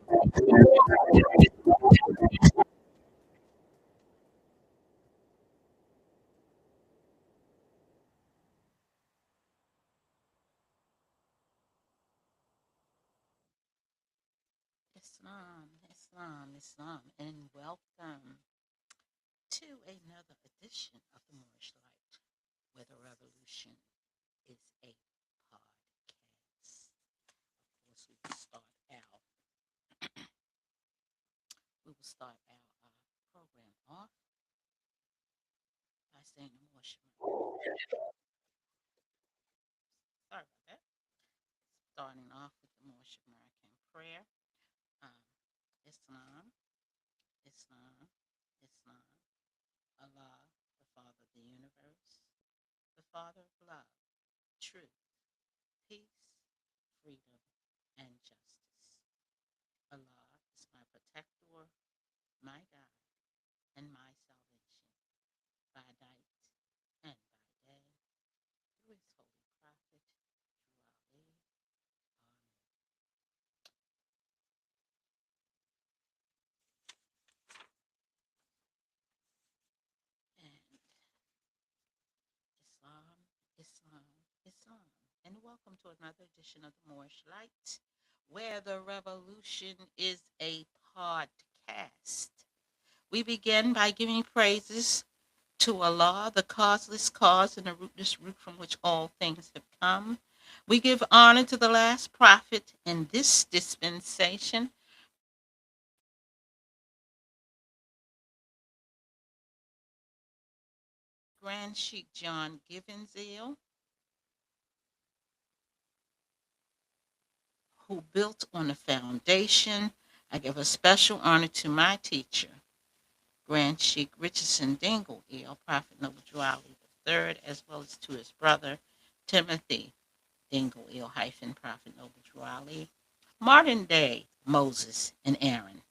Islam, Islam, Islam, and welcome to another edition of the Moorish Light, where the revolution is a podcast. Of course, we will start our program off by saying the Moorish. Sorry about that. Starting off with the Moorish American prayer. Um, Islam, Islam, Islam. Allah, the Father of the universe, the Father of love, truth, peace, freedom, and justice. Allah is my protector, my guide, and my salvation by night and by day through his holy prophet, through Ali. And Islam, Islam, Islam. And welcome to another edition of the Moorish Light, where the revolution is a podcast. We begin by giving praises to Allah, the causeless cause and the rootless root from which all things have come. We give honor to the last prophet in this dispensation, Grand Sheikh John Givensil, who built on the foundation. I give a special honor to my teacher, Grand Sheikh Richardson Dingle, Prophet Noble Drew Ali III, as well as to his brother, Timothy Dingle, Prophet Noble Drew Ali, modern day Moses and Aaron.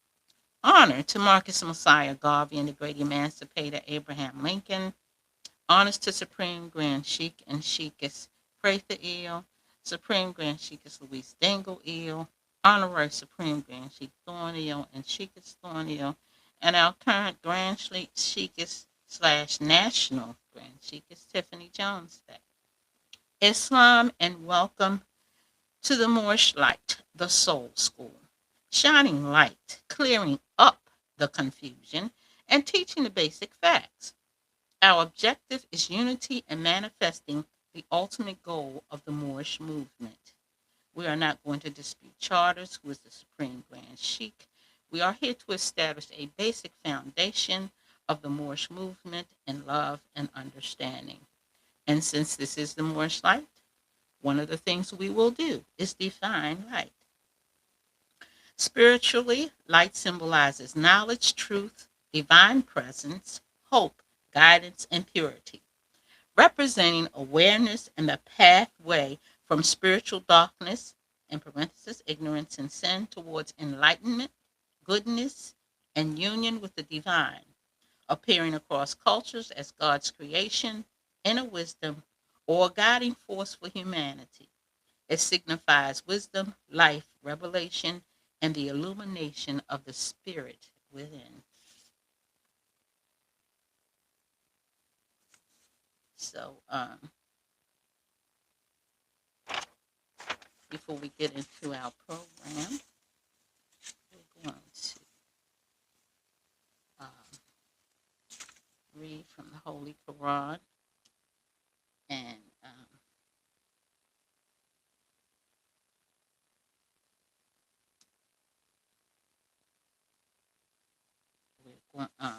Honor to Marcus Messiah Garvey and the great emancipator Abraham Lincoln. Honors to Supreme Grand Sheikh and Sheikhess Prather Eel, Supreme Grand Sheikhess Louise Dingle Eel, Honorary Supreme Grand Sheikh Thorn Eel and Sheikhess Thorn Eel, and our current Grand Sheikhess / National Grand Sheikhess Tiffany Jones Day. Islam and welcome to the Moorish Light, the Soul School, shining light, clearing up the confusion, and teaching the basic facts. Our objective is unity and manifesting the ultimate goal of the Moorish movement. We are not going to dispute charters, who is the Supreme Grand Sheikh. We are here to establish a basic foundation of the Moorish movement in love and understanding. And since this is the Moorish Light, one of the things we will do is define light. Spiritually, light symbolizes knowledge, truth, divine presence, hope, guidance, and purity, representing awareness and the pathway from spiritual darkness, in parenthesis, ignorance and sin, towards enlightenment, goodness, and union with the divine, appearing across cultures as God's creation, inner wisdom, or guiding force for humanity. It signifies wisdom, life, revelation, and the illumination of the spirit within. So, before we get into our program, we're going to read from the Holy Quran, and we're going. I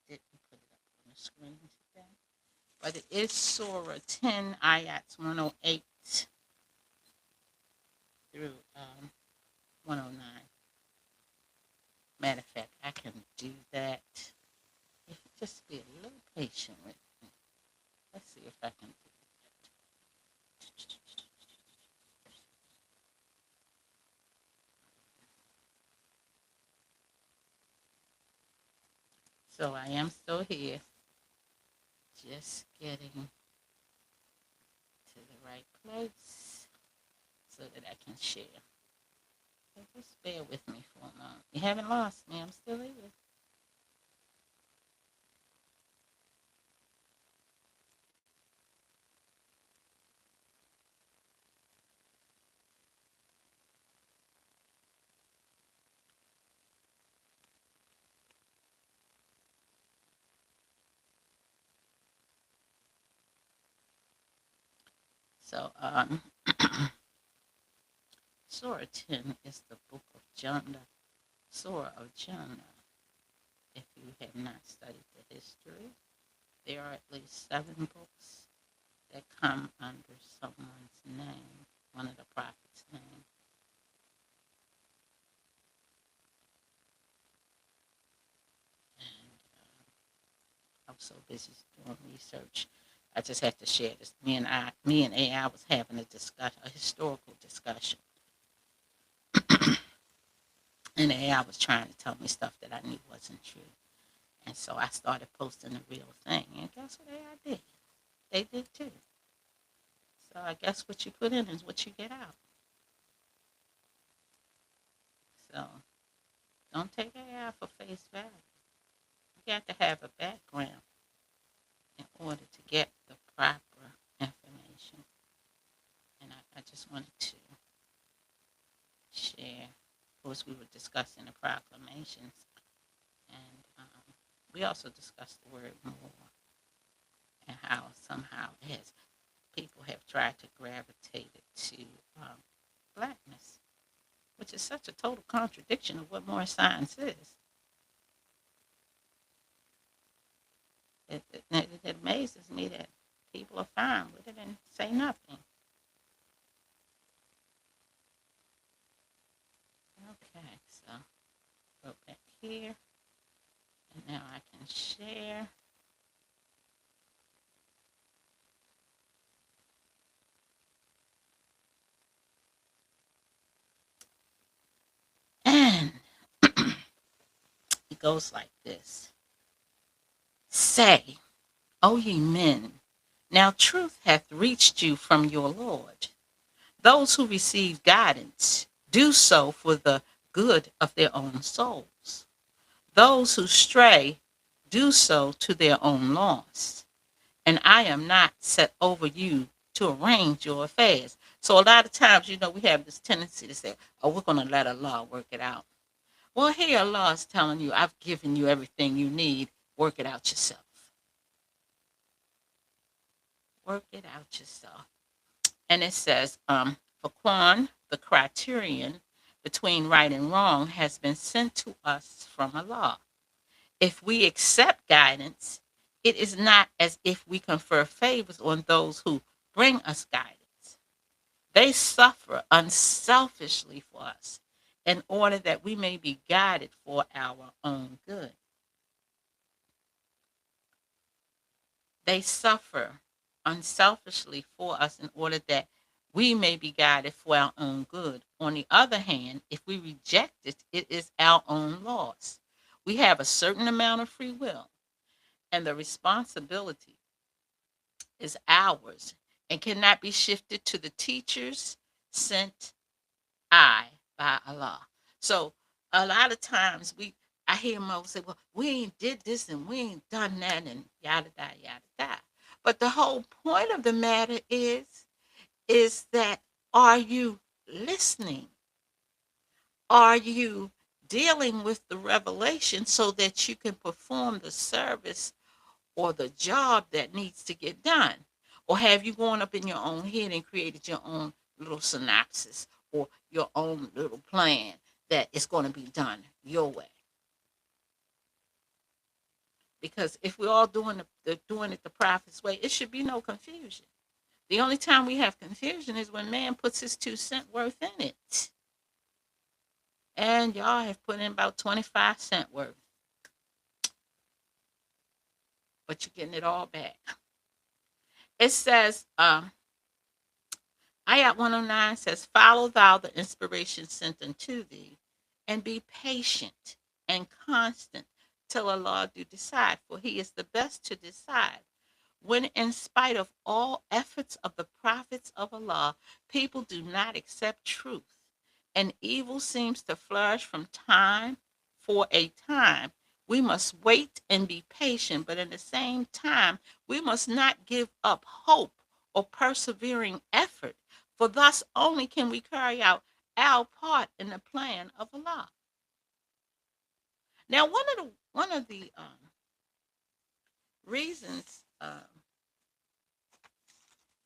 didn't put it up on the screen today, but it is Surah 10, ayats 108 through 109. Matter of fact, I can do that. If you just be a little patient with me. Let's see if I can do that. So I am still here, just getting to the right place. so that I can share. So just bear with me for a moment. You haven't lost me. I'm still here. So, Surah 10 is the book of Jonah, Surah of Jonah. If you have not studied the history, there are at least 7 books that come under someone's name, one of the prophets' name. And I was so busy doing research, I just had to share this. Me and AI was having a historical discussion, and AI was trying to tell me stuff that I knew wasn't true. And so I started posting the real thing, and guess what AI did? They did too. So I guess what you put in is what you get out. So don't take AI for face value. You got to have a background in order to get the proper information. And I just wanted to share. Of course, we were discussing the proclamations, and we also discussed the word more and how somehow it has people have tried to gravitate it to um, blackness, which is such a total contradiction of what more science is. It amazes me that people are fine with it and say nothing. Okay, so go back here, and now I can share. And it goes like this. Say, O ye men, now truth hath reached you from your Lord. Those who receive guidance do so for the good of their own souls. Those who stray do so to their own loss. And I am not set over you to arrange your affairs. So a lot of times, we have this tendency to say, oh, we're going to let Allah work it out. Well, here Allah is telling you, I've given you everything you need. Work it out yourself. Work it out yourself. And it says, for Quran, the criterion between right and wrong has been sent to us from Allah. If we accept guidance, it is not as if we confer favors on those who bring us guidance. They suffer unselfishly for us in order that we may be guided for our own good. They suffer unselfishly for us in order that we may be guided for our own good. On the other hand, if we reject it, it is our own loss. We have a certain amount of free will, and the responsibility is ours and cannot be shifted to the teachers sent I by Allah. So a lot of times I hear Mo say, well, we ain't did this and we ain't done that and yada da yada da. But the whole point of the matter is that, are you listening? Are you dealing with the revelation so that you can perform the service or the job that needs to get done? Or have you gone up in your own head and created your own little synopsis or your own little plan that is going to be done your way? Because if we're all doing it the prophet's way, it should be no confusion. The only time we have confusion is when man puts his 2 cent worth in it. And y'all have put in about 25 cent worth, but you're getting it all back. It says, Ayat 109 says, follow thou the inspiration sent unto thee, and be patient and constant till Allah do decide, for he is the best to decide. When, in spite of all efforts of the prophets of Allah, people do not accept truth, and evil seems to flourish from time for a time, we must wait and be patient, but at the same time, we must not give up hope or persevering effort, for thus only can we carry out our part in the plan of Allah. Now, one of the reasons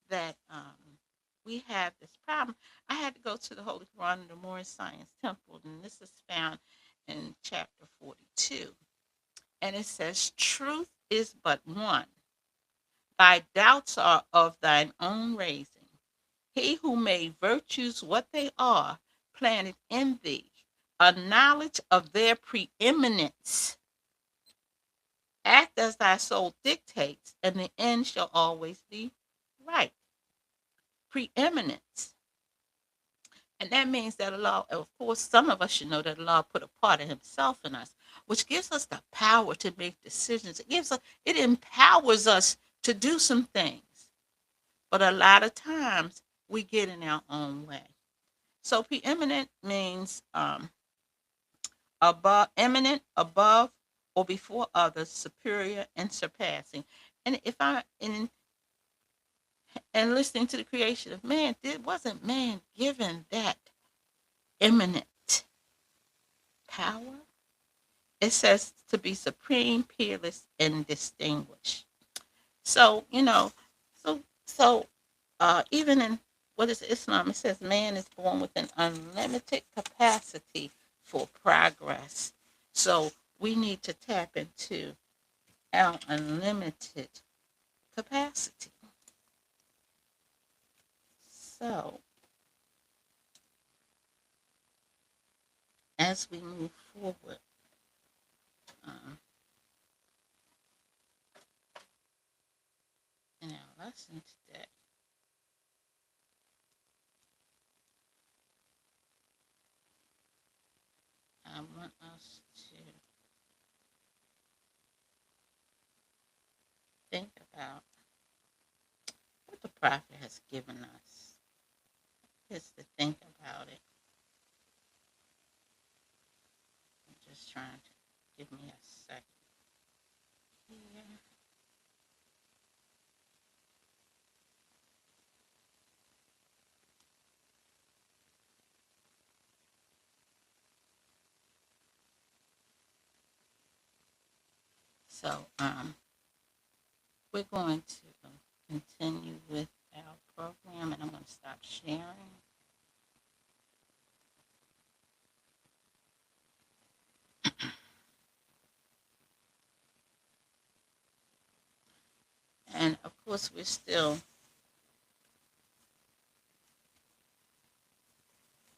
that we have this problem, I had to go to the Holy Quran and the Moorish Science Temple, and this is found in chapter 42. And it says, "Truth is but one. Thy doubts are of thine own raising. He who made virtues what they are planted in thee a knowledge of their preeminence. Act as thy soul dictates, and the end shall always be right." Preeminence. And that means that Allah, of course, some of us should know that Allah put a part of Himself in us, which gives us the power to make decisions. It empowers us to do some things. But a lot of times we get in our own way. So preeminent means above, eminent, above, or before others, superior and surpassing. And if I and listening to the creation of man, it wasn't man given that eminent power. It says to be supreme, peerless, and distinguished. So, even in what is Islam, it says man is born with an unlimited capacity for progress. So we need to tap into our unlimited capacity. So as we move forward, um, in our lesson today, I want us to think about what the prophet has given us. Just to think about it. I'm just trying to give me a second here. So we're going to continue with our program, and I'm going to stop sharing. And of course, we're still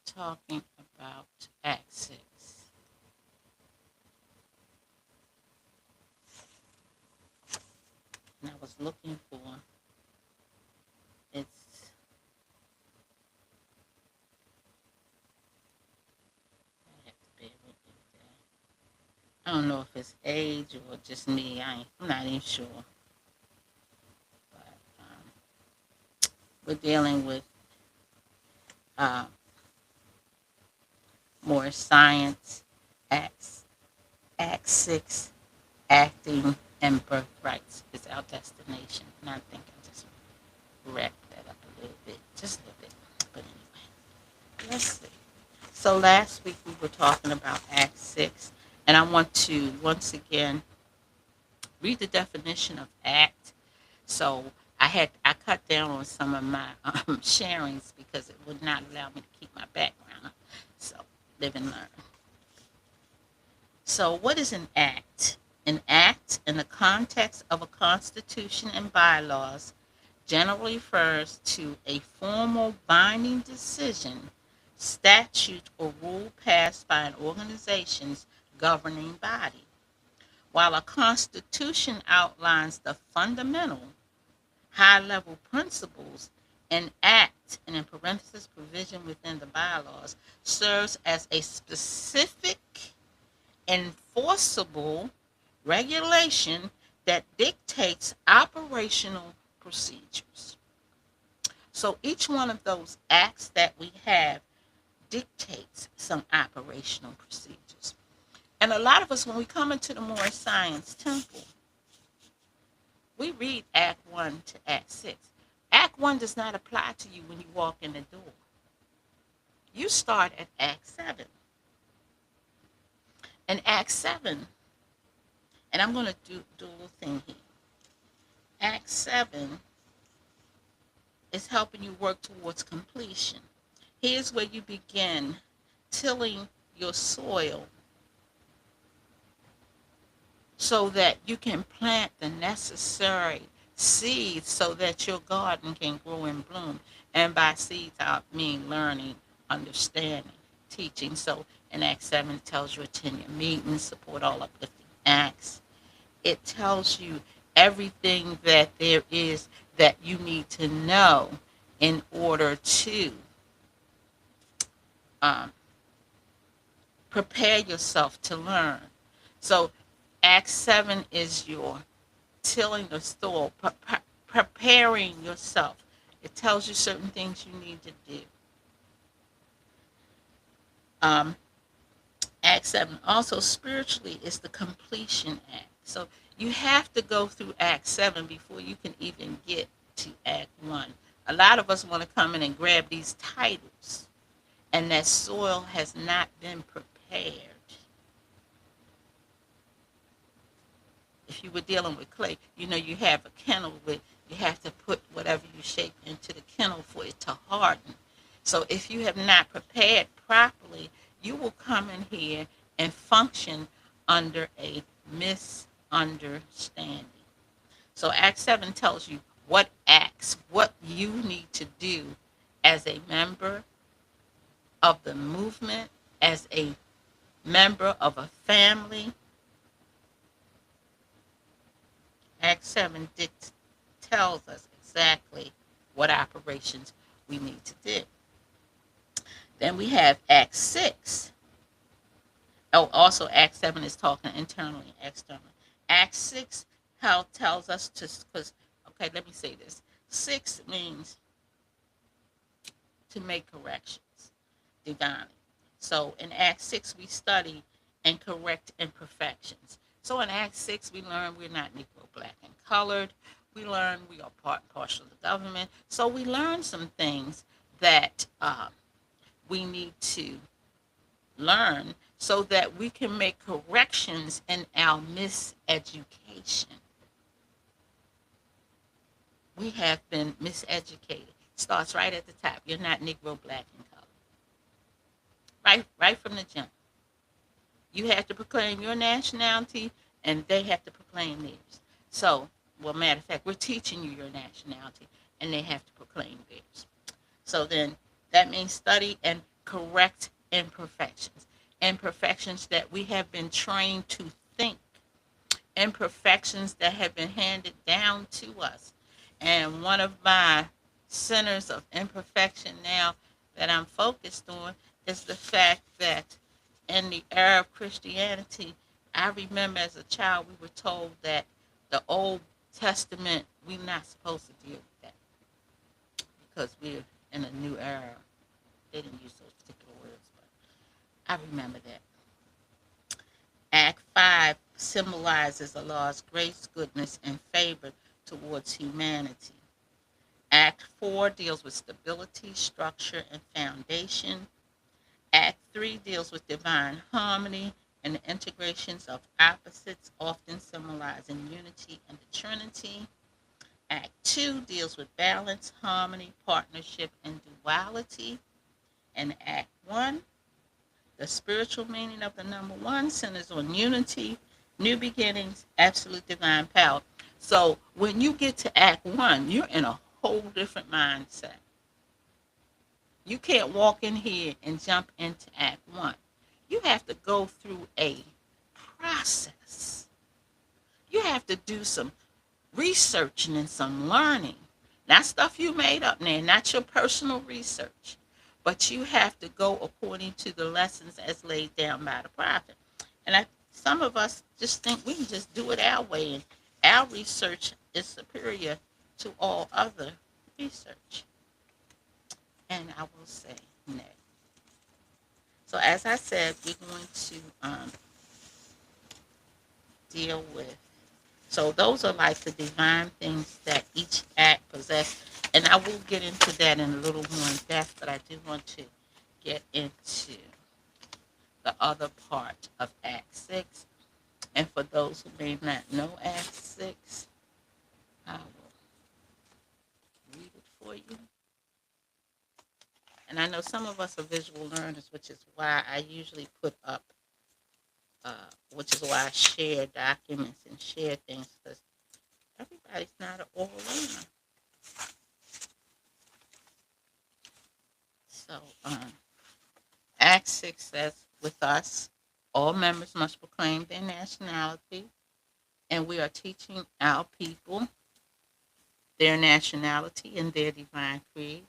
talking about Act 6. And I was looking for its, I have to bear with me today. I don't know if it's age or just me. I'm not even sure. But we're dealing with uh, more science, Act 6, acting, and birthrights is our destination. And I think I just wrap that up a little bit, just a little bit. But anyway, let's see. So last week we were talking about Act 6, and I want to once again read the definition of act. So I cut down on some of my sharings because it would not allow me to keep my background up. So live and learn. So what is an act? An act in the context of a constitution and bylaws generally refers to a formal binding decision, statute, or rule passed by an organization's governing body. While a constitution outlines the fundamental high level principles, an act, and in parentheses provision within the bylaws, serves as a specific enforceable regulation that dictates operational procedures. So each one of those acts that we have dictates some operational procedures. And a lot of us, when we come into the Moorish Science Temple, we read Act 1 to Act 6. Act 1 does not apply to you when you walk in the door. You start at Act 7. And Act 7, and I'm going to do a little thing here. Act 7 is helping you work towards completion. Here's where you begin tilling your soil so that you can plant the necessary seeds so that your garden can grow and bloom. And by seeds, I mean learning, understanding, teaching. So in Act 7, it tells you attend your meetings, support all uplifting acts. It tells you everything that there is that you need to know in order to um, prepare yourself to learn. So Act 7 is your tilling the soil, preparing yourself. It tells you certain things you need to do. Act 7 also spiritually is the completion act. So you have to go through Act 7 before you can even get to Act 1. A lot of us want to come in and grab these titles, and that soil has not been prepared. If you were dealing with clay, you have a kennel with, you have to put whatever you shape into the kennel for it to harden. So if you have not prepared properly, you will come in here and function under a misunderstanding. So Act 7 tells you what acts, what you need to do as a member of the movement, as a member of a family. Act 7 tells us exactly what operations we need to do. Then we have Act 6. Oh, also Act 7 is talking internally and externally. Act 6 tells us to, okay, let me say this. 6 means to make corrections divinely. So in Act 6, we study and correct imperfections. So in Act 6, we learn we're not Negro, black, and colored. We learn we are part and partial of the government. So we learn some things that we need to learn so that we can make corrections in our miseducation. We have been miseducated. Starts right at the top. You're not Negro, black, and colored. Right from the jump. You have to proclaim your nationality, and they have to proclaim theirs. So, well, matter of fact, we're teaching you your nationality, and they have to proclaim theirs. So then that means study and correct imperfections. Imperfections that we have been trained to think. Imperfections that have been handed down to us. And one of my centers of imperfection now that I'm focused on is the fact that in the era of Christianity, I remember as a child we were told that the Old Testament, we're not supposed to deal with that because we're in a new era. They didn't use those particular words, but I remember that. Act 5 symbolizes Allah's grace, goodness, and favor towards humanity. Act 4 deals with stability, structure, and foundation. Act 3 deals with divine harmony and the integrations of opposites, often symbolizing unity and the Trinity. Act 2 deals with balance, harmony, partnership, and duality. And Act 1, the spiritual meaning of the number 1 centers on unity, new beginnings, absolute divine power. So when you get to Act 1, you're in a whole different mindset. You can't walk in here and jump into Act 1. You have to go through a process. You have to do some researching and some learning. Not stuff you made up now, not your personal research. But you have to go according to the lessons as laid down by the prophet. And some of us just think we can just do it our way our research is superior to all other research. And I will say next. So as I said, we're going to deal with. So those are like the divine things that each act possesses. And I will get into that in a little more in depth, but I do want to get into the other part of Act 6. And for those who may not know Act 6, I will read it for you. And I know some of us are visual learners, which is why I usually put up, which is why I share documents and share things, because everybody's not an oral learner. So, Act 6 says, with us, all members must proclaim their nationality, and we are teaching our people their nationality and their divine creed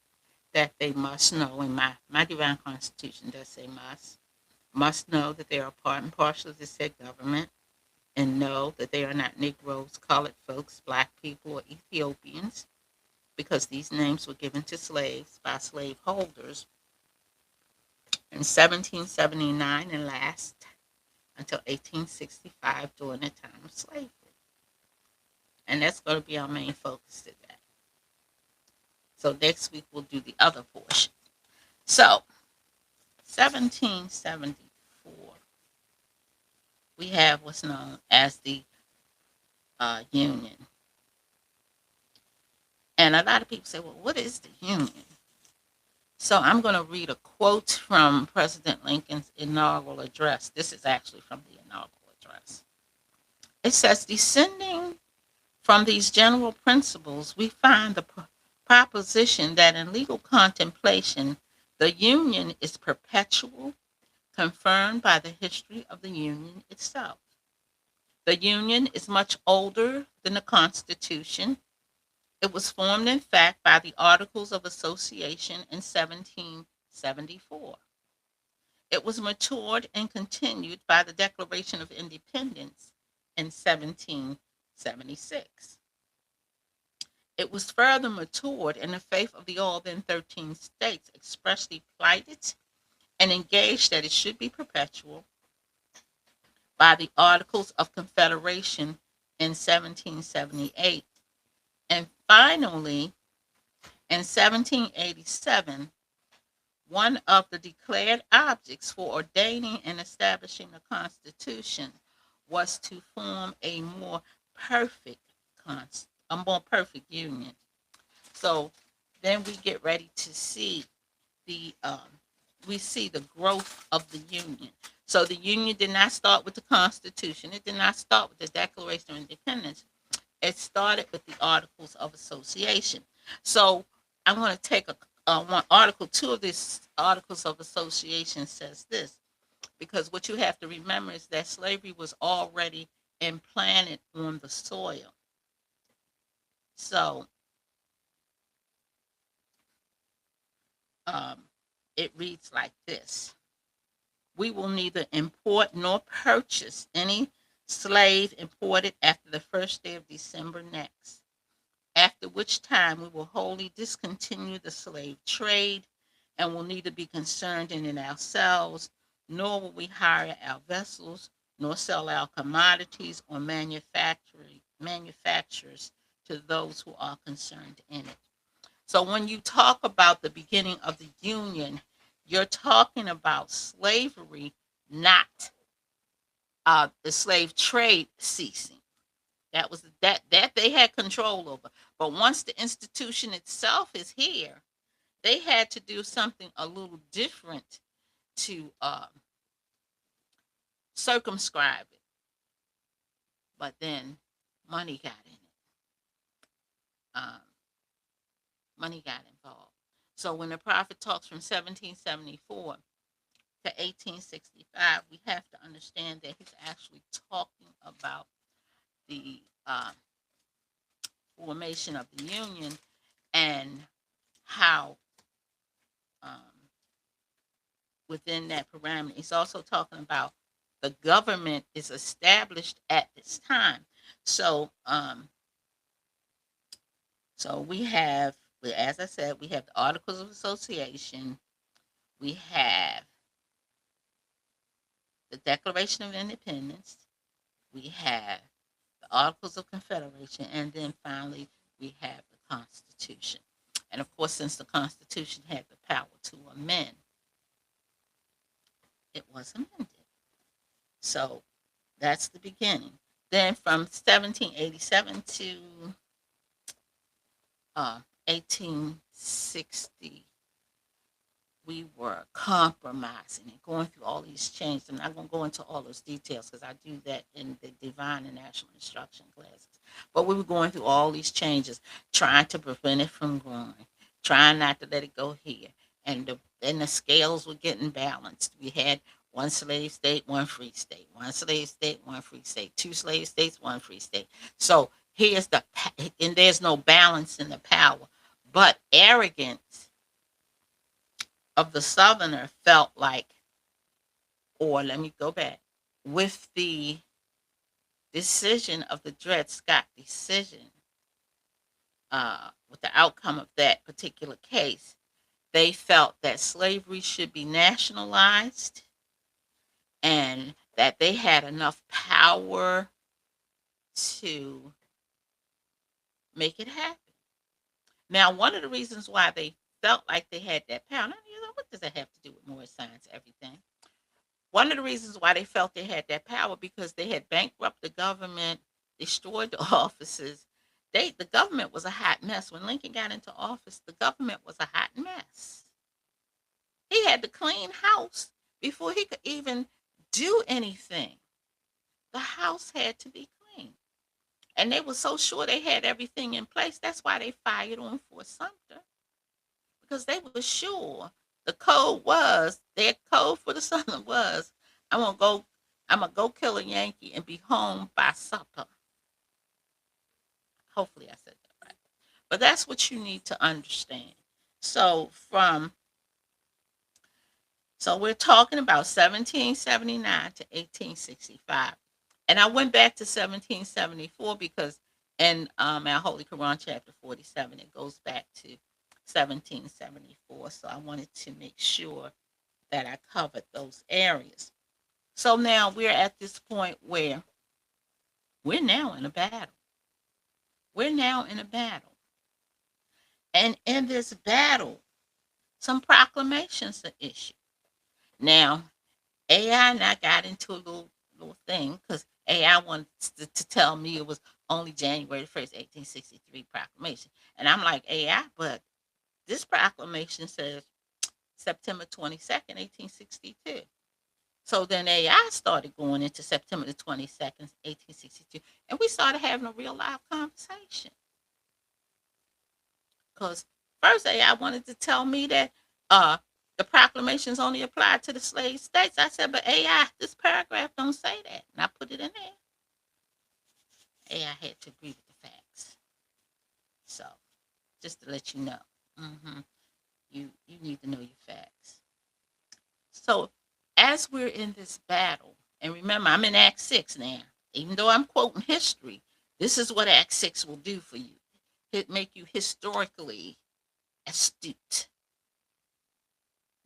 that they must know. And my divine constitution does say must know that they are part and parcel of the said government, and know that they are not Negroes, colored folks, black people, or Ethiopians, because these names were given to slaves by slaveholders in 1779 and last until 1865 during the time of slavery. And that's going to be our main focus today. So next week we'll do the other portion. So 1774, we have what's known as the Union. And a lot of people say, well, what is the Union? So I'm going to read a quote from President Lincoln's inaugural address. This is actually from the inaugural address. It says, descending from these general principles, we find the proposition that in legal contemplation, the Union is perpetual, confirmed by the history of the Union itself. The Union is much older than the Constitution. It was formed, in fact, by the Articles of Association in 1774. It was matured and continued by the Declaration of Independence in 1776. It was further matured in the faith of the all then 13 states, expressly plighted and engaged that it should be perpetual by the Articles of Confederation in 1778. And finally, in 1787, one of the declared objects for ordaining and establishing the Constitution was to form a more perfect union. So then we get ready to see the growth of the Union. So the Union did not start with the Constitution. It did not start with the Declaration of Independence. It started with the Articles of Association. So I'm going to take one Article 2 of this Articles of Association says this, because what you have to remember is that slavery was already implanted on the soil. So it reads like this. We will neither import nor purchase any slave imported after the first day of December next, after which time we will wholly discontinue the slave trade and will neither be concerned in it ourselves, nor will we hire our vessels, nor sell our commodities or manufacturers to those who are concerned in it. So when you talk about the beginning of the Union, you're talking about slavery, not the slave trade ceasing. That was that they had control over. But once the institution itself is here, they had to do something a little different to circumscribe it. But then money got in it. Um, Money got involved. So when the prophet talks from 1774 to 1865, we have to understand that he's actually talking about the formation of the Union and how within that parameter, he's also talking about the government is established at this time. So, we have, as I said, we have the Articles of Association. We have the Declaration of Independence. We have the Articles of Confederation, and then finally we have the Constitution. And of course, since the Constitution had the power to amend, it was amended. So that's the beginning. Then from 1787 to 1860, we were compromising and going through all these changes. I'm not going to go into all those details because I do that in the Divine and National Instruction classes. But we were going through all these changes, trying to prevent it from growing, trying not to let it go here. And the scales were getting balanced. We had one slave state, one free state, one slave state, one free state, two slave states, one free state. So here's and there's no balance in the power. But arrogance of the Southerner felt like, or let me go back, with the decision of the Dred Scott decision, with the outcome of that particular case, they felt that slavery should be nationalized and that they had enough power to make it happen. Now, one of the reasons why they felt like they had that power, now, what does that have to do with more science, everything? One of the reasons why they felt they had that power because they had bankrupted the government, destroyed the offices. The government was a hot mess. When Lincoln got into office, the government was a hot mess. He had to clean house before he could even do anything. The house had to be clean. And they were so sure they had everything in place. That's why they fired on Fort Sumter. Because they were sure their code for the Southern was, I'm gonna go kill a Yankee and be home by supper. Hopefully I said that right. But that's what you need to understand. So we're talking about 1779 to 1865. And I went back to 1774 because in our Holy Quran chapter 47, it goes back to 1774. So I wanted to make sure that I covered those areas. So now we're at this point where we're now in a battle. We're now in a battle. And in this battle, some proclamations are issued. Now, AI and I got into a little thing because AI wanted to tell me it was only January 1st, 1863 proclamation. And I'm like, AI, but this proclamation says September 22nd, 1862. So then AI started going into September the 22nd, 1862, and we started having a real live conversation. Because first AI wanted to tell me that the proclamations only applied to the slave states. I said, but AI, this paragraph don't say that. And I put it in there. AI had to agree with the facts. So just to let you know, you need to know your facts. So as we're in this battle, and remember, I'm in Act 6 now. Even though I'm quoting history, this is what Act 6 will do for you. It make you historically astute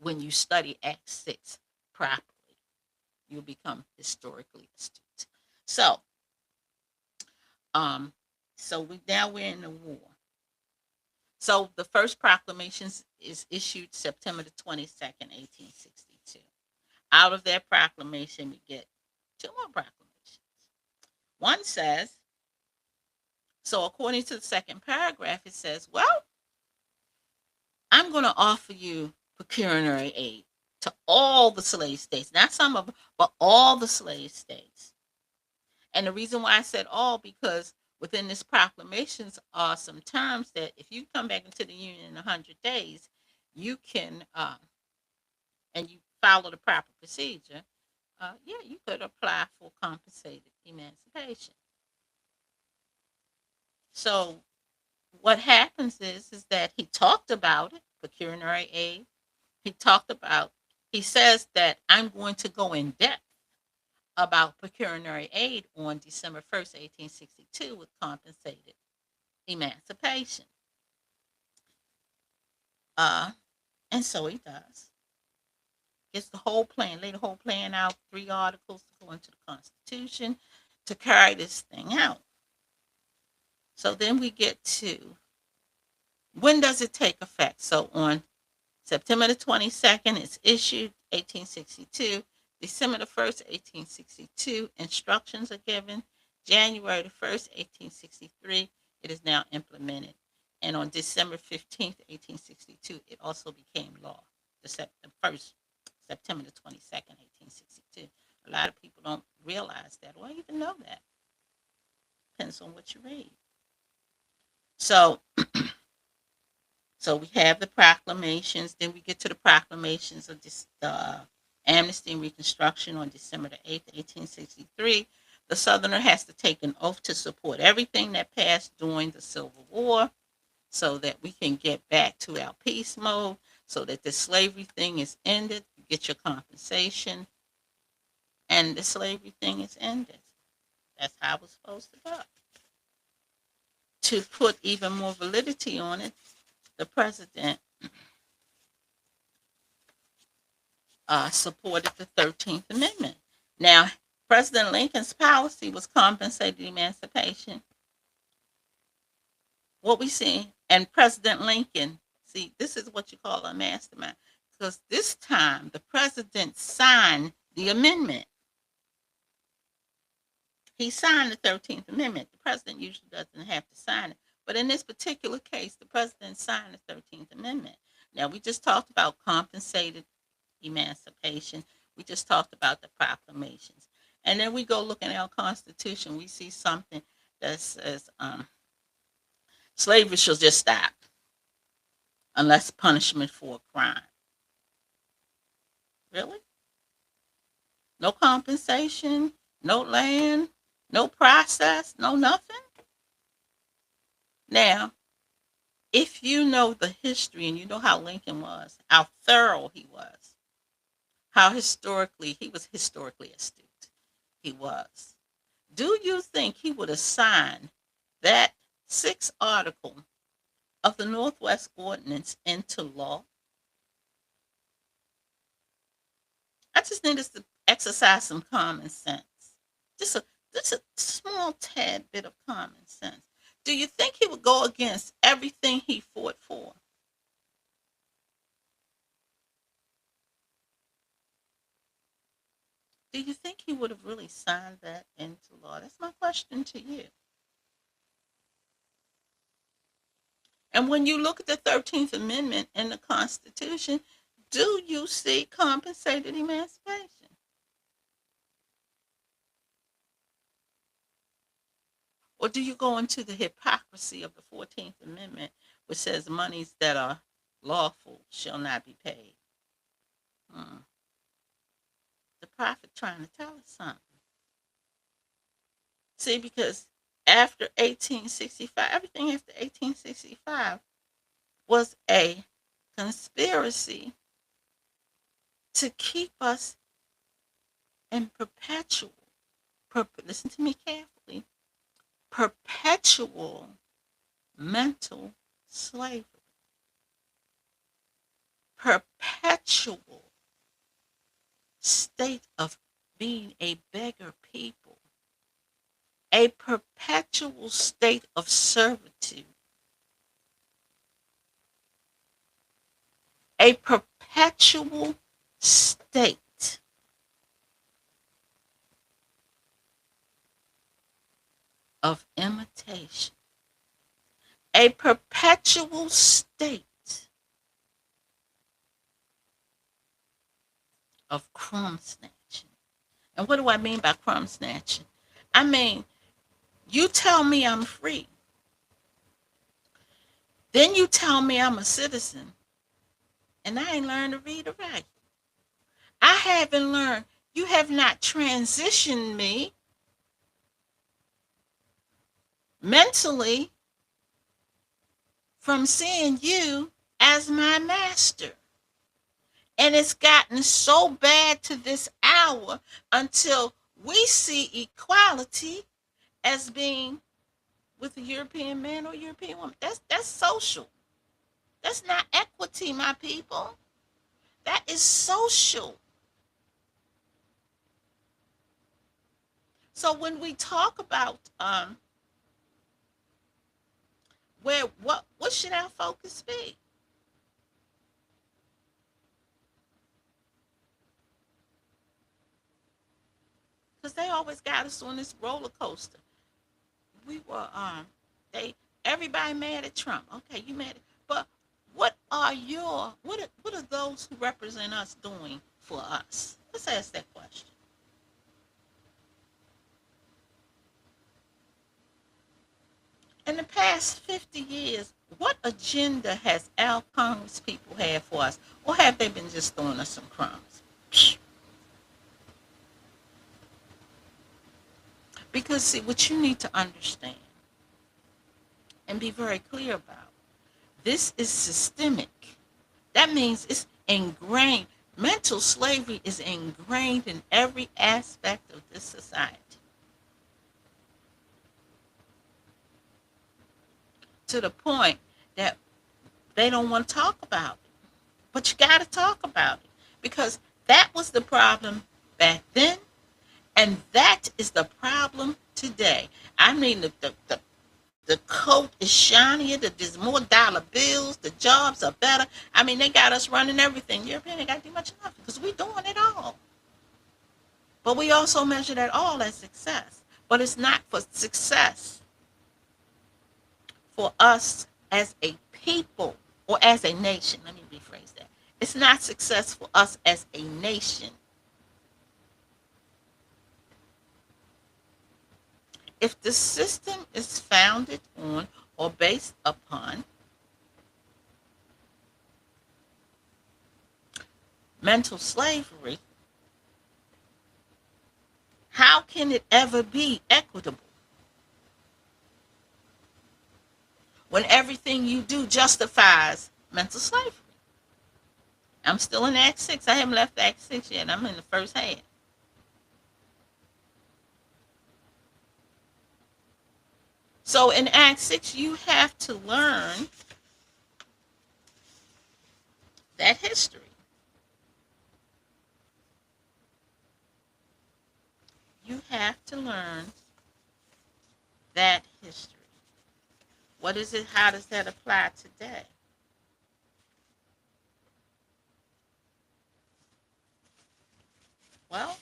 when you study Act 6 properly. You'll become historically astute. So, we're in the war. So the first proclamation is issued September the 22nd, 1862. Out of that proclamation, we get two more proclamations. One says, so according to the second paragraph, it says, well, I'm going to offer you pecuniary aid to all the slave states, not some of them, but all the slave states. And the reason why I said all, because within this proclamations are some terms that if you come back into the Union in 100 days, you can, and you follow the proper procedure, you could apply for compensated emancipation. So what happens is that he talked about it, pecuniary aid. He says that I'm going to go in depth about pecuniary aid on December 1st, 1862, with compensated emancipation. Uh, and so he does. Gets the whole plan, lay the whole plan out, 3 articles to go into the Constitution to carry this thing out. So then we get to, when does it take effect? So on September the 22nd, it's issued, 1862. December the 1st, 1862, instructions are given. January the 1st, 1863, it is now implemented. And on December 15th, 1862, it also became law. The 1st, September the 22nd, 1862. A lot of people don't realize that or even know that. Depends on what you read. So So we have the proclamations. Then we get to the proclamations of this, Amnesty and Reconstruction on December the 8th, 1863. The Southerner has to take an oath to support everything that passed during the Civil War so that we can get back to our peace mode, so that the slavery thing is ended. You get your compensation, and the slavery thing is ended. That's how it was supposed to go. To put even more validity on it, the president supported the 13th Amendment. Now, President Lincoln's policy was compensated emancipation. What we see, and President Lincoln, see, this is what you call a mastermind, because this time the president signed the amendment. He signed the 13th Amendment. The president usually doesn't have to sign it. But in this particular case, the president signed the 13th Amendment. Now, we just talked about compensated emancipation. We just talked about the proclamations. And then we go look in our Constitution. We see something that says slavery shall just stop unless punishment for a crime. Really? No compensation, no land, no process, no nothing? Now, if you know the history and you know how Lincoln was, how thorough he was, how he was historically astute, he was. Do you think he would have signed that 6th article of the Northwest Ordinance into law? I just need us to exercise some common sense. Just a small tad bit of common sense. Do you think he would go against everything he fought for? Do you think he would have really signed that into law? That's my question to you. And when you look at the 13th Amendment in the Constitution, do you see compensated emancipation? Or do you go into the hypocrisy of the 14th Amendment, which says monies that are lawful shall not be paid? Hmm. The prophet trying to tell us something. See, because after 1865, everything after 1865 was a conspiracy to keep us in perpetual, listen to me carefully, perpetual mental slavery. Perpetual state of being a beggar people. A perpetual state of servitude. A perpetual state of imitation. A perpetual state of crumb snatching. And what do I mean by crumb snatching? I mean, you tell me I'm free. Then you tell me I'm a citizen. And I ain't learned to read or write. I haven't learned. You have not transitioned me mentally from seeing you as my master. And it's gotten so bad to this hour until We see equality as being with a European man or European woman. That's social. That's not equity, my people. That is social. So when we talk about where what should our focus be? Because they always got us on this roller coaster. We were they everybody mad at Trump. Okay, you mad at, but what are those who represent us doing for us? Let's ask that question. In the past 50 years, what agenda has our Congress people had for us? Or have they been just throwing us some crumbs? Because, see, what you need to understand and be very clear about, this is systemic. That means it's ingrained. Mental slavery is ingrained in every aspect of this society to the point that they don't want to talk about it. But you got to talk about it because that was the problem back then, and that is the problem today. I mean, the coat is shinier, there's more dollar bills, the jobs are better. I mean, they got us running everything. European ain't got to do much of nothing because we doing it all. But we also measure that all as success. But it's not for success for us as a people or as a nation. Let me rephrase that. It's not success for us as a nation. If the system is founded on or based upon mental slavery, how can it ever be equitable when everything you do justifies mental slavery? I'm still in Act 6. I haven't left Act 6 yet. I'm in the first half. So in Act 6, you have to learn that history. You have to learn that history. What is it? How does that apply today? Well,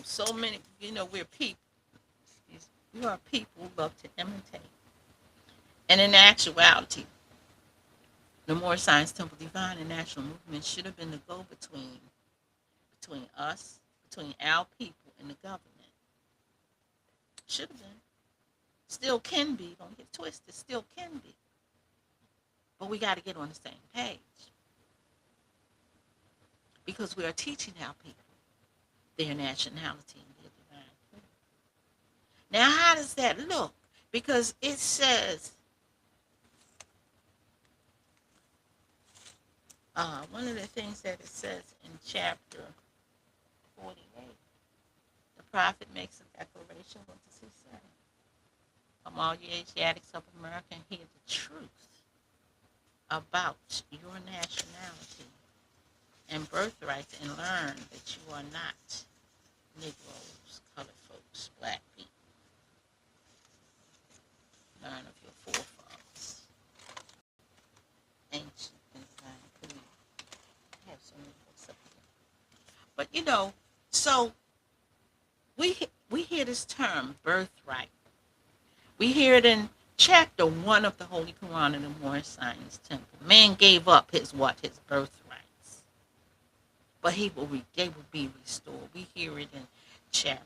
so many, we're people. We are people who love to imitate. And in actuality, the Moorish Science Temple Divine and National Movement should have been the go-between us, between our people and the government. Should have been. Still can be. Don't get twisted. Still can be. But we got to get on the same page because we are teaching our people their nationality and their divine truth. Now, how does that look? Because it says, one of the things that it says in chapter 48, the prophet makes a declaration. What does he say? Come all you Asiatics of America and hear the truth about your nationality and birthrights and learn that you are not Negroes, colored folks, black people. Learn of your forefathers, ancient and divine. Have so many books up here. But so we hear this term birthright. We hear it in chapter 1 of the Holy Quran in the Moorish Science Temple. Man gave up his birthrights, but they will be restored. We hear it in chapter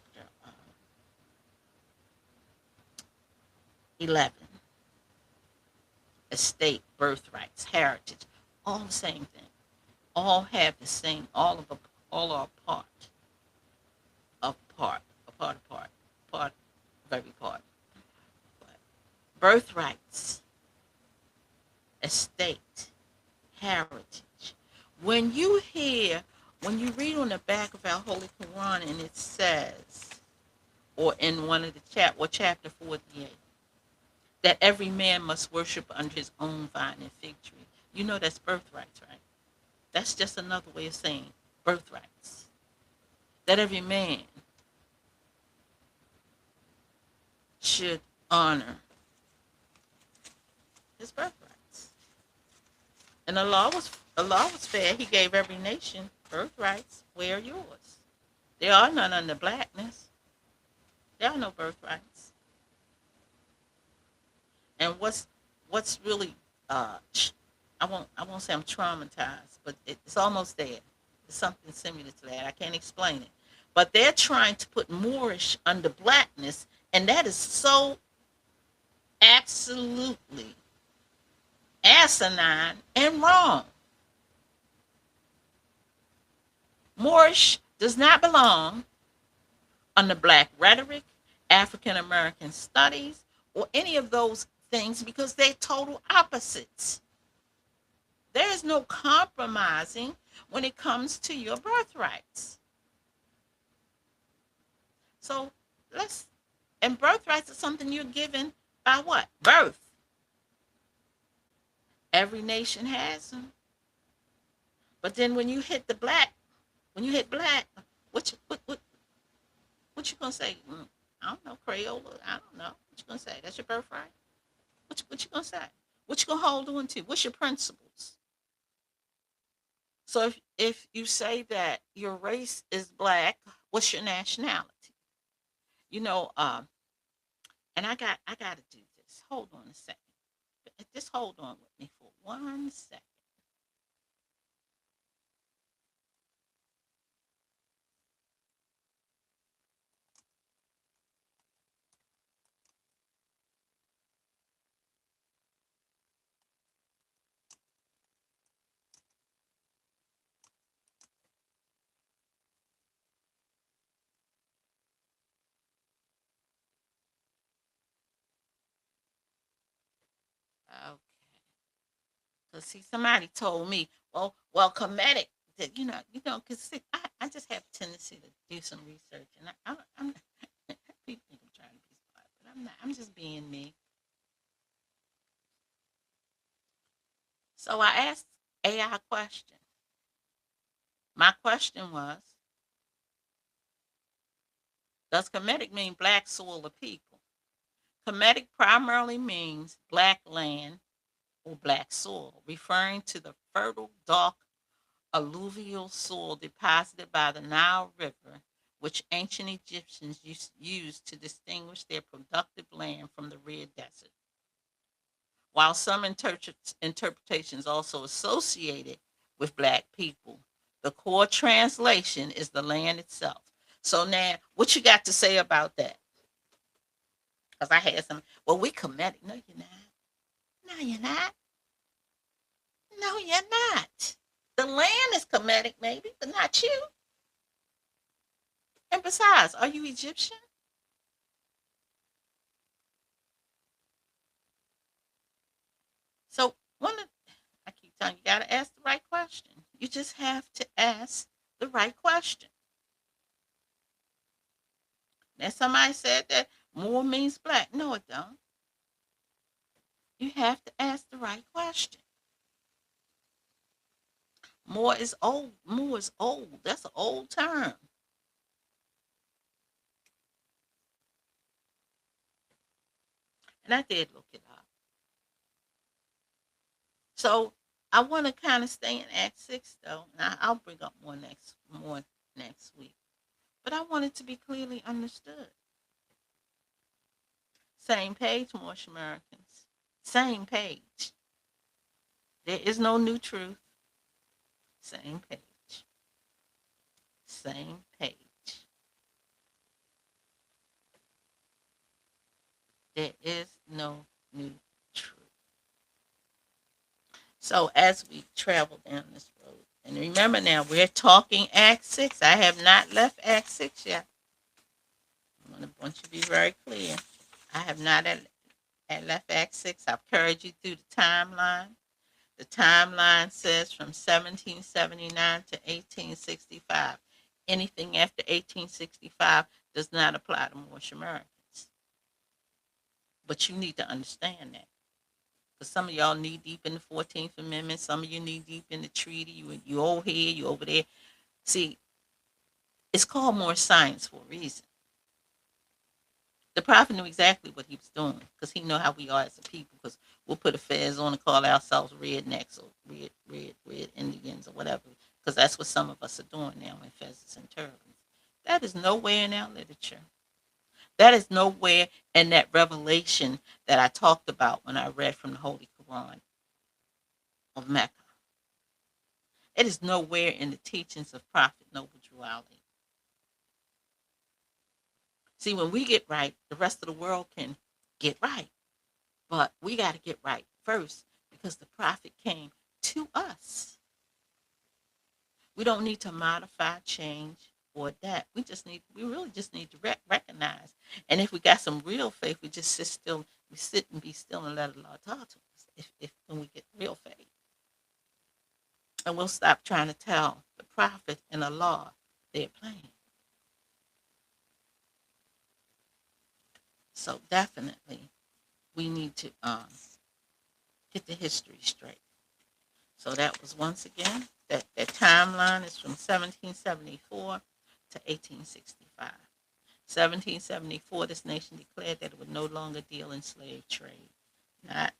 11. Estate, birthrights, heritage, all the same thing. All have the same. All are part of part of every part. But birthrights, estate, heritage. When you hear when you read on the back of our Holy Quran and it says, or in one of the chapter 48, that every man must worship under his own vine and fig tree. You know that's birthrights, right? That's just another way of saying birthrights. That every man should honor his birthrights. And Allah was fair. He gave every nation birthrights. Where are yours? There are none under blackness. There are no birthrights. And what's really I won't say I'm traumatized, but it's almost there. It's something similar to that. I can't explain it. But they're trying to put Moorish under blackness, and that is so absolutely asinine and wrong. Moorish does not belong under black rhetoric, African American studies, or any of those things because they're total opposites. There is no compromising when it comes to your birthrights. So let's, and birthrights are something you're given by what? Birth. Every nation has them. But then when you hit black, what you gonna say? I don't know, Crayola. I don't know. What you gonna say? That's your birthright. What you gonna say? What you gonna hold on to? What's your principles? So if you say that your race is black, what's your nationality? You know, and I gotta do this. Hold on a second. Just hold on with me for 1 second. Okay. Cause see, somebody told me, well, Comedic, that cause I just have a tendency to do some research, and I'm people think I'm trying to be smart, but I'm not. I'm just being me. So I asked AI a question. My question was, does Kemetic mean black soil or people? Kemetic primarily means black land or black soil, referring to the fertile, dark alluvial soil deposited by the Nile River, which ancient Egyptians used to distinguish their productive land from the Red Desert. While some interpretations also associate it with black people, the core translation is the land itself. So now, what you got to say about that? Because I had some, well, we Kemetic. No, you're not. No, you're not. No, you're not. The land is Kemetic, maybe, but not you. And besides, are you Egyptian? So I keep telling you, you got to ask the right question. You just have to ask the right question. Now, somebody said that more means black. No, it don't. You have to ask the right question. More is old. More is old. That's an old term. And I did look it up. So I want to kind of stay in Act 6 though. Now I'll bring up more next week. But I want it to be clearly understood. Same page, Moorish Americans. Same page. There is no new truth. Same page. Same page. There is no new truth. So as we travel down this road, and remember now, we're talking Act 6. I have not left Act 6 yet. I want you to be very clear. I have not left Act 6. I've carried you through the timeline. The timeline says from 1779 to 1865. Anything after 1865 does not apply to Moorish Americans. But you need to understand that. Because some of y'all knee deep in the 14th Amendment, some of you knee deep in the treaty, you over here, you over there. See, it's called more science for a reason. The prophet knew exactly what he was doing because he know how we are as a people. Because we'll put a fez on and call ourselves rednecks or red Indians or whatever. Because that's what some of us are doing now in fezzes and turbans. That is nowhere in our literature. That is nowhere in that revelation that I talked about when I read from the Holy Quran of Mecca. It is nowhere in the teachings of Prophet Noble Drew Ali. See, when we get right, the rest of the world can get right. But we got to get right first because the prophet came to us. We don't need to modify, change, or adapt. We really just need to recognize. And if we got some real faith, we just sit still, we sit and be still and let Allah talk to us. If when we get real faith, and we'll stop trying to tell the prophet and Allah they're playing. So definitely, we need to get the history straight. So that was once again, that timeline is from 1774 to 1865. 1774, this nation declared that it would no longer deal in slave trade. Not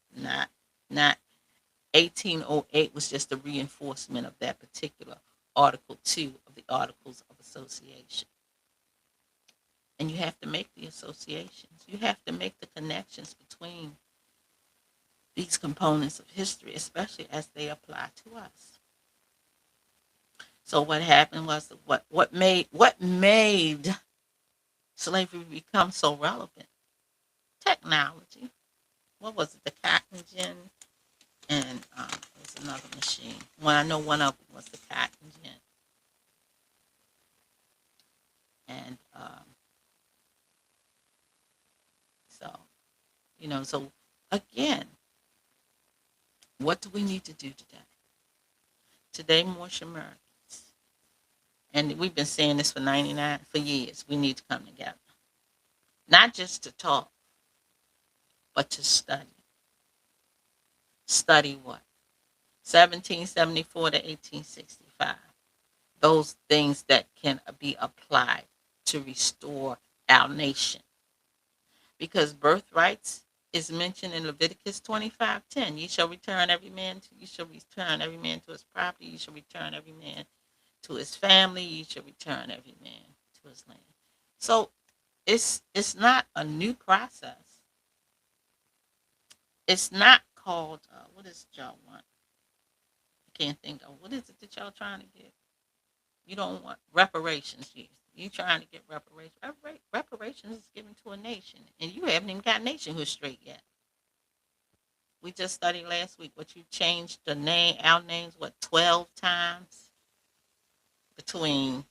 1808 was just a reinforcement of that particular Article 2 of the Articles of Association. And you have to make the associations. You have to make the connections between these components of history, especially as they apply to us. So what happened was what made slavery become so relevant? Technology. What was it? The cotton gin and there's another machine. Well, I know one of them was the cotton gin. And so, so again, what do we need to do today? Today, Moorish Americans, and we've been saying this for years, we need to come together. Not just to talk, but to study. Study what? 1774 to 1865. Those things that can be applied to restore our nation. Because birthrights is mentioned in Leviticus 25:10. You shall return every man to his property, you shall return every man to his family, you shall return every man to his land. So it's not a new process. It's not called what is it y'all want? I can't think of what is it that y'all trying to get. You don't want reparations. You trying to get reparations. Reparations is given to a nation, and you haven't even got nationhood straight yet. We just studied last week what you changed our names 12 times between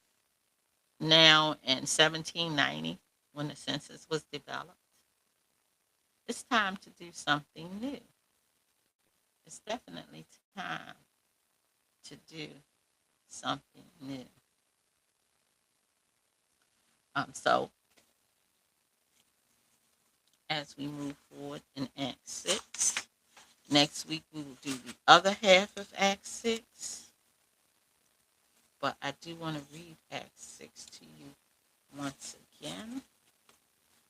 now and 1790 when the census was developed. It's time to do something new. It's definitely time to do something new. So as we move forward in Act 6, next week we will do the other half of Act 6. But I do want to read Act 6 to you once again.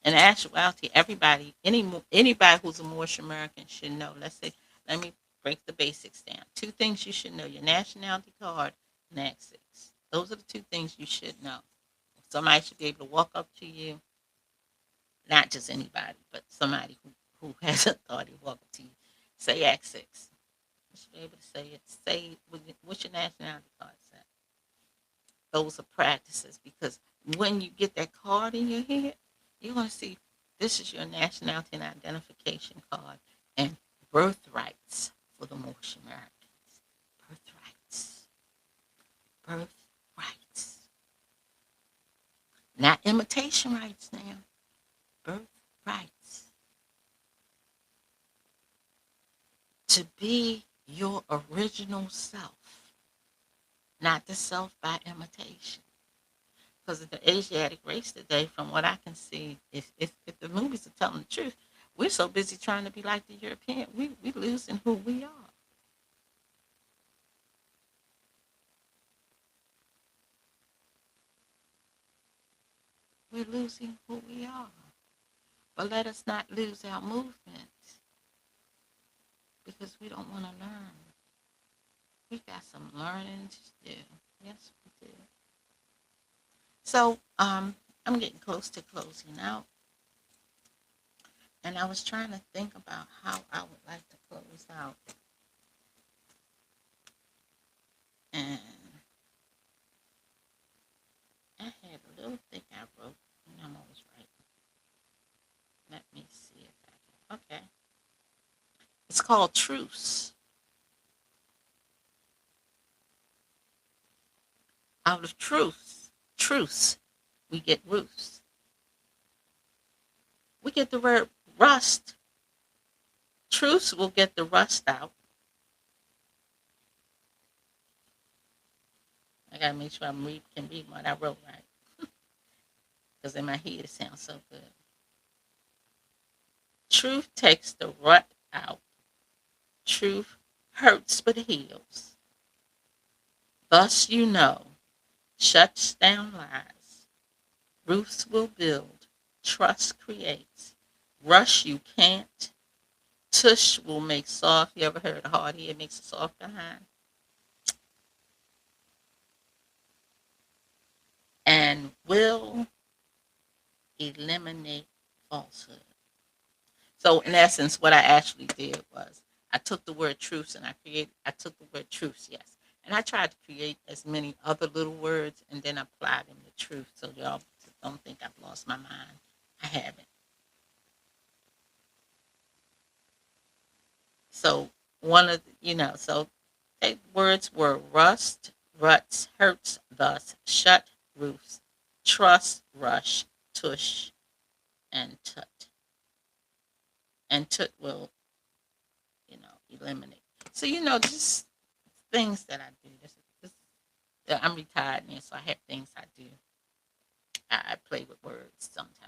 In actuality, anybody who's a Moorish American should know. Let me break the basics down. 2 things you should know: your nationality card and Act 6. Those are the 2 things you should know. Somebody should be able to walk up to you, not just anybody, but somebody who has authority walk up to you, say Act 6. You should be able to say it. Say what's your nationality card say. Those are practices, because when you get that card in your head, you're going to see this is your nationality and identification card and birthrights for the Moorish Americans. Birthrights. Birthrights. Not imitation rights now. Birthrights. To be your original self, not the self by imitation. Because of the Asiatic race today, from what I can see, if the movies are telling the truth, we're so busy trying to be like the European, we losing who we are. We're losing who we are. But let us not lose our movement because we don't want to learn. We got some learning to do. Yes, we do. So I'm getting close to closing out, and I was trying to think about how I would like to close out. And I had a little thing I wrote, and I'm always right. Let me see if I can. Okay. It's called truce. Out of truce, we get roofs. We get the word rust. Truce will get the rust out. I gotta make sure can read what I wrote right, because in my head it sounds so good. Truth takes the rut out. Truth hurts but heals. Thus you know, shuts down lies. Roofs will build. Trust creates. Rush you can't. Tush will make soft. You ever heard a hard head makes a soft behind? And will eliminate falsehood. So in essence, what I actually did was I took the word truth and I took the word truth, yes. And I tried to create as many other little words and then apply them to truth. So y'all don't think I've lost my mind. I haven't. So one of so the words were rust, ruts, hurts, thus, shut, roofs, trust, rush, tush, and tut. And tut will, eliminate. So just things that I do. I'm retired now, so I have things I do. I play with words sometimes.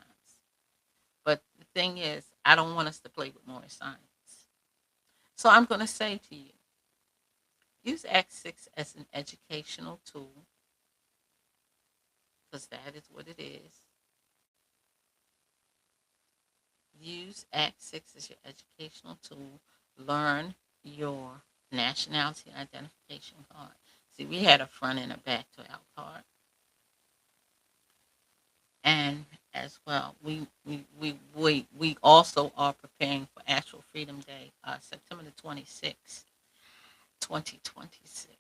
But the thing is, I don't want us to play with more science. So I'm going to say to you, use Act 6 as an educational tool, because that is what it is. Use Act 6 as your educational tool. Learn your nationality identification card. See, we had a front and a back to our card. And as well, we also are preparing for Actual Freedom Day, September the 26th, 2026.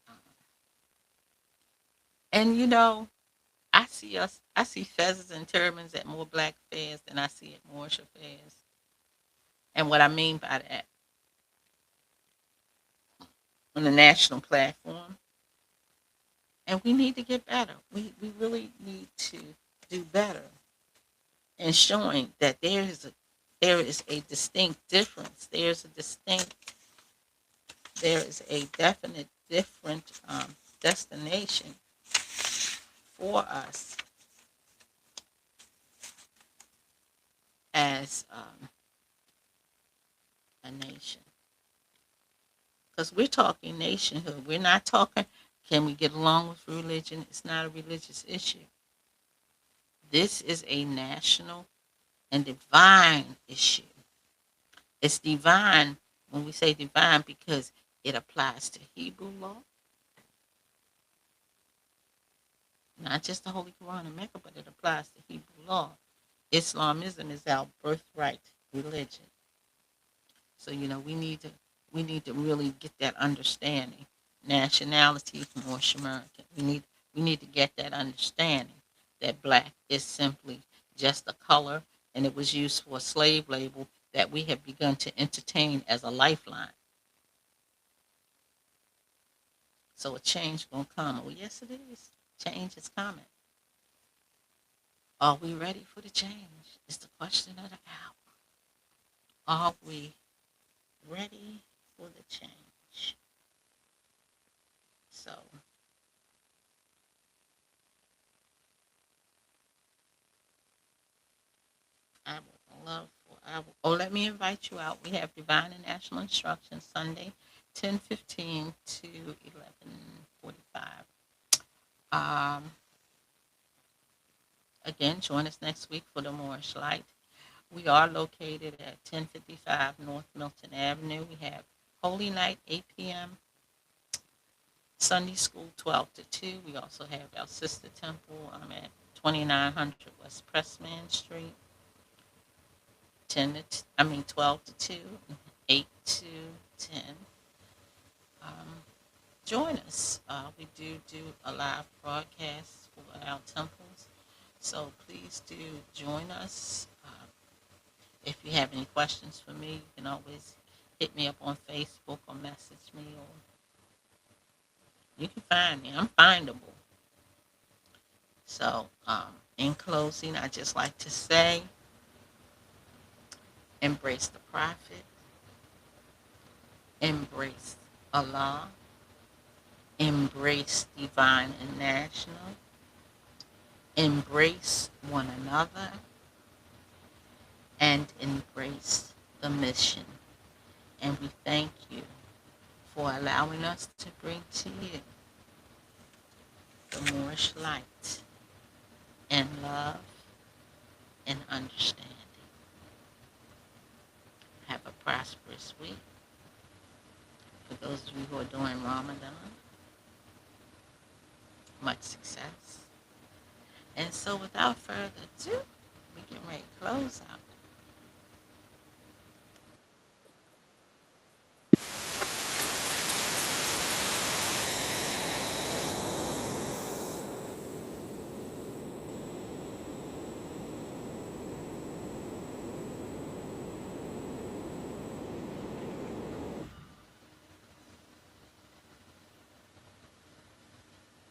Um, and I see feathers and turbans at more black fairs than I see at Moorish fairs. And what I mean by that, on the national platform, and we need to get better. We really need to do better in showing that there is a distinct difference. There is a definite different destination for us as a nation. Because we're talking nationhood. We're not talking, can we get along with religion? It's not a religious issue. This is a national and divine issue. It's divine when we say divine because it applies to Hebrew law, not just the Holy Quran and Mecca, but it applies to Hebrew law. Islamism is our birthright religion. So we need to really get that understanding. Nationality is Moorish American. We need to get that understanding that black is simply just a color, and it was used for a slave label that we have begun to entertain as a lifeline. So a change gonna come. Oh yes, it is. Change is coming. Are we ready for the change? It's the question of the hour. Are we ready for the change. So I would love for let me invite you out. We have Divine and National Instruction Sunday, 10:15 to 11:45. Um, Again, join us next week for the Moorish Light. We are located at 1055 North Milton Avenue. We have Holy Night, 8 p.m. Sunday School, 12 to 2. We also have our sister temple. I'm at 2900 West Pressman Street, 12 to 2, 8 to 10. Um, Join us. We do a live broadcast for our temples. So please do join us. If you have any questions for me, you can always hit me up on Facebook or message me, or you can find me. I'm findable. So, in closing, I just like to say, embrace the prophet, embrace Allah, embrace divine and national, embrace one another, and embrace the mission. And we thank you for allowing us to bring to you the Moorish light and love and understanding. Have a prosperous week. For those of you who are doing Ramadan, much success. And so without further ado, we get ready to close out.